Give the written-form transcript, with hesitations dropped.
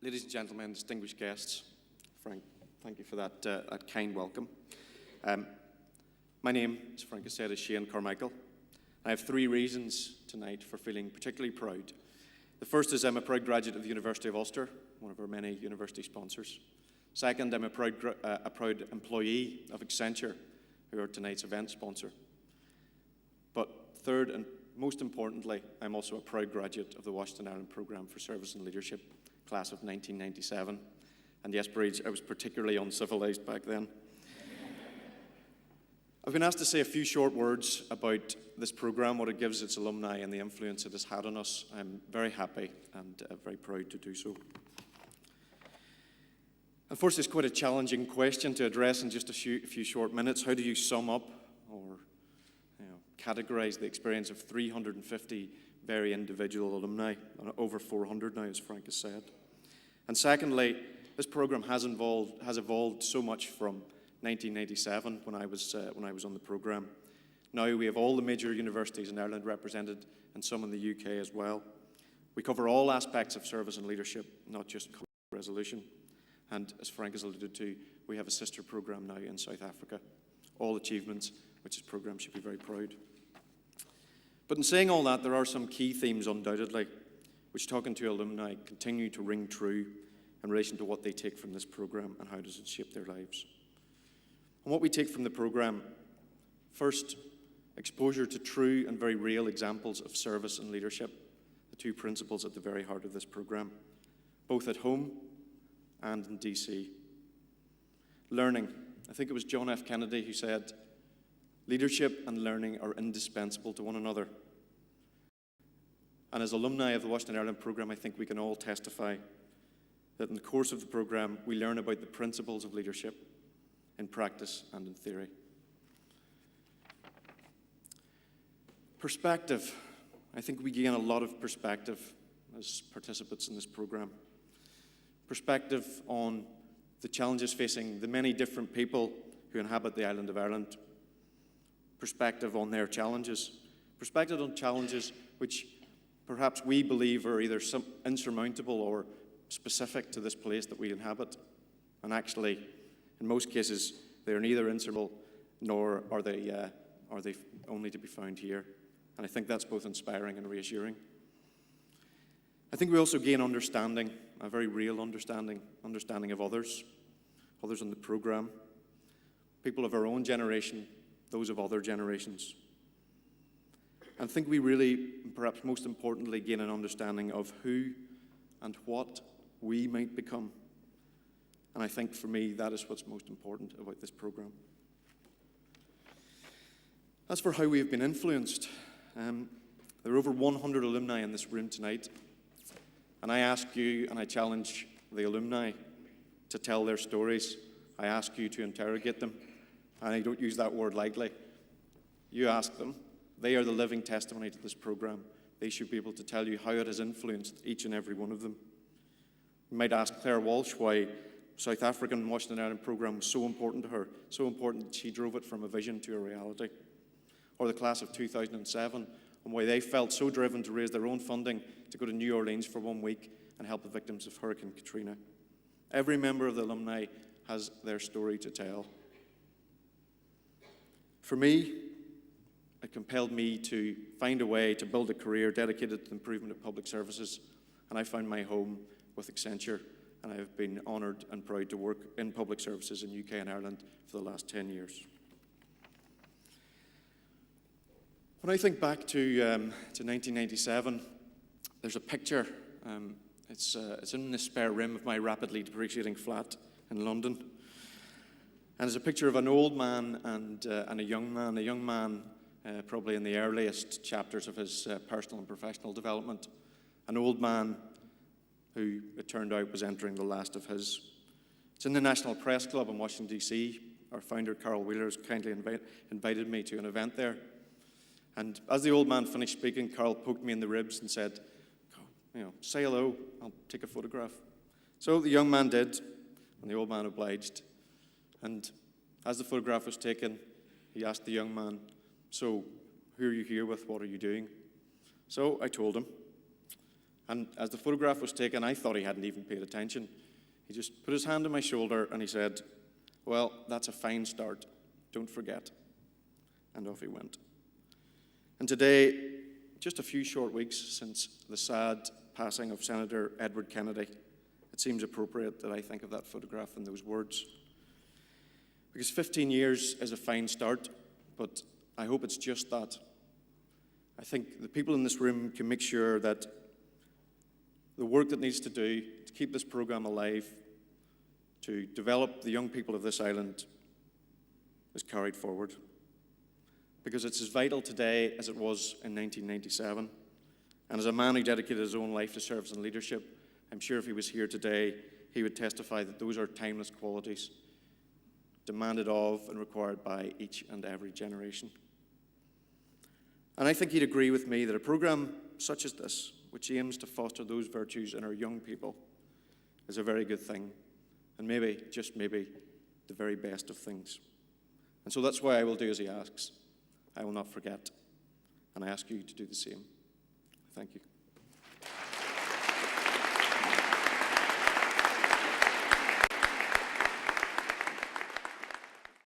Ladies and gentlemen, distinguished guests, Frank, thank you for that kind welcome. My name, as Frank has said, is Shane Carmichael. I have 3 reasons tonight for feeling particularly proud. The first is I'm a proud graduate of the University of Ulster, one of our many university sponsors. Second, I'm a proud employee of Accenture, who are tonight's event sponsor. But third, and most importantly, I'm also a proud graduate of the Washington Ireland Programme for Service and Leadership, class of 1997. And yes, Breeds, I was particularly uncivilized back then. I've been asked to say a few short words about this programme, what it gives its alumni and the influence it has had on us. I'm very happy and very proud to do so. Unfortunately, it's quite a challenging question to address in just a few short minutes. How do you sum up or categorise the experience of 350 very individual alumni, over 400 now, as Frank has said? And secondly, this programme has evolved so much from 1997 when I was on the programme. Now we have all the major universities in Ireland represented and some in the UK as well. We cover all aspects of service and leadership, not just conflict resolution. And as Frank has alluded to, we have a sister programme now in South Africa. All achievements, which this programme should be very proud. But in saying all that, there are some key themes undoubtedly, which talking to alumni continue to ring true in relation to what they take from this programme and how does it shape their lives. And what we take from the programme, first, exposure to true and very real examples of service and leadership, the 2 principles at the very heart of this programme, both at home and in DC. Learning. I think it was John F. Kennedy who said, leadership and learning are indispensable to one another. And as alumni of the Washington Ireland Programme, I think we can all testify that in the course of the programme, we learn about the principles of leadership in practice and in theory. Perspective. I think we gain a lot of perspective as participants in this programme. Perspective on the challenges facing the many different people who inhabit the island of Ireland. Perspective on their challenges. Perspective on challenges which perhaps we believe are either insurmountable or specific to this place that we inhabit. And actually, in most cases, they are neither insurmountable nor are they only to be found here. And I think that's both inspiring and reassuring. I think we also gain understanding, a very real understanding of others in the programme, people of our own generation, those of other generations. And I think we really, perhaps most importantly, gain an understanding of who and what we might become. And I think for me, that is what's most important about this programme. As for how we have been influenced, there are over 100 alumni in this room tonight. And I ask you, and I challenge the alumni to tell their stories. I ask you to interrogate them. And I don't use that word lightly. You ask them. They are the living testimony to this programme. They should be able to tell you how it has influenced each and every one of them. You might ask Claire Walsh why South African Washington Ireland programme was so important to her, so important that she drove it from a vision to a reality. Or the class of 2007, and why they felt so driven to raise their own funding to go to New Orleans for 1 week and help the victims of Hurricane Katrina. Every member of the alumni has their story to tell. For me, it compelled me to find a way to build a career dedicated to the improvement of public services, and I found my home with Accenture, and I have been honoured and proud to work in public services in UK and Ireland for the last 10 years. When I think back to 1997, there's a picture. It's in the spare room of my rapidly depreciating flat in London. And it's a picture of an old man and a young man probably in the earliest chapters of his personal and professional development. An old man who, it turned out, was entering the last of his. It's in the National Press Club in Washington, DC. Our founder, Carol Wheeler, has kindly invited me to an event there. And as the old man finished speaking, Carol poked me in the ribs and said, say hello, I'll take a photograph. So the young man did, and the old man obliged. And as the photograph was taken, he asked the young man, so who are you here with, what are you doing? So I told him. And as the photograph was taken, I thought he hadn't even paid attention. He just put his hand on my shoulder and he said, "Well, that's a fine start. Don't forget." And off he went. And today, just a few short weeks since the sad passing of Senator Edward Kennedy, it seems appropriate that I think of that photograph and those words. Because 15 years is a fine start, but I hope it's just that. I think the people in this room can make sure that the work that needs to do to keep this program alive, to develop the young people of this island, is carried forward. Because it's as vital today as it was in 1997. And as a man who dedicated his own life to service and leadership, I'm sure if he was here today, he would testify that those are timeless qualities demanded of and required by each and every generation. And I think he'd agree with me that a program such as this, which aims to foster those virtues in our young people, is a very good thing, and maybe, just maybe, the very best of things. And so that's why I will do as he asks. I will not forget, and I ask you to do the same. Thank you.